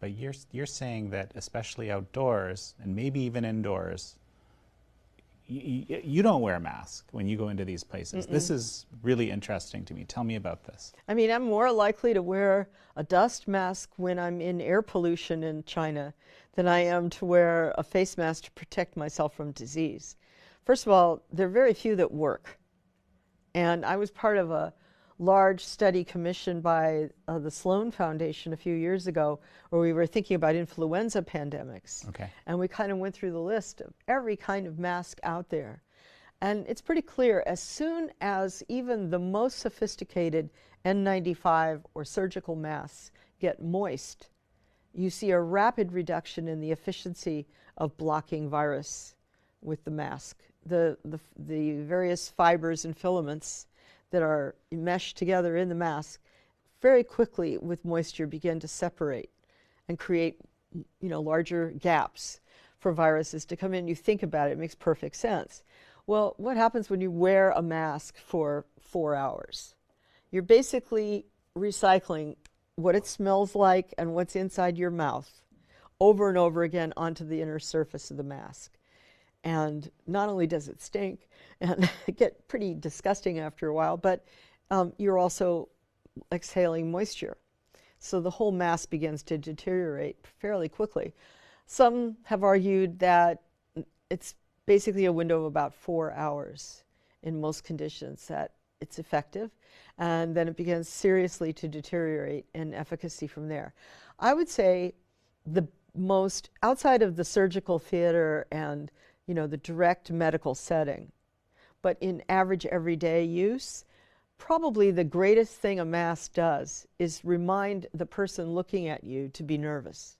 But you're saying that especially outdoors and maybe even indoors, you don't wear a mask when you go into these places. This is really interesting to me. Tell me about this. I mean, I'm more likely to wear a dust mask when I'm in air pollution in China than I am to wear a face mask to protect myself from disease. First of all, there are very few that work. And I was part of a large study commissioned by the Sloan Foundation a few years ago where we were thinking about influenza pandemics. Okay. And we kind of went through the list of every kind of mask out there. And it's pretty clear, as soon as even the most sophisticated N95 or surgical masks get moist, you see a rapid reduction in the efficiency of blocking virus with the mask. The various fibers and filaments that are meshed together in the mask very quickly with moisture begin to separate and create, larger gaps for viruses to come in. You think about it, it makes perfect sense. Well, what happens when you wear a mask for 4 hours? You're basically recycling what it smells like and what's inside your mouth over and over again onto the inner surface of the mask. And not only does it stink and get pretty disgusting after a while, but you're also exhaling moisture. So the whole mask begins to deteriorate fairly quickly. Some have argued that it's basically a window of about 4 hours in most conditions that it's effective, and then it begins seriously to deteriorate in efficacy from there. I would say the most, outside of the surgical theater and the direct medical setting, but in average everyday use, probably the greatest thing a mask does is remind the person looking at you to be nervous.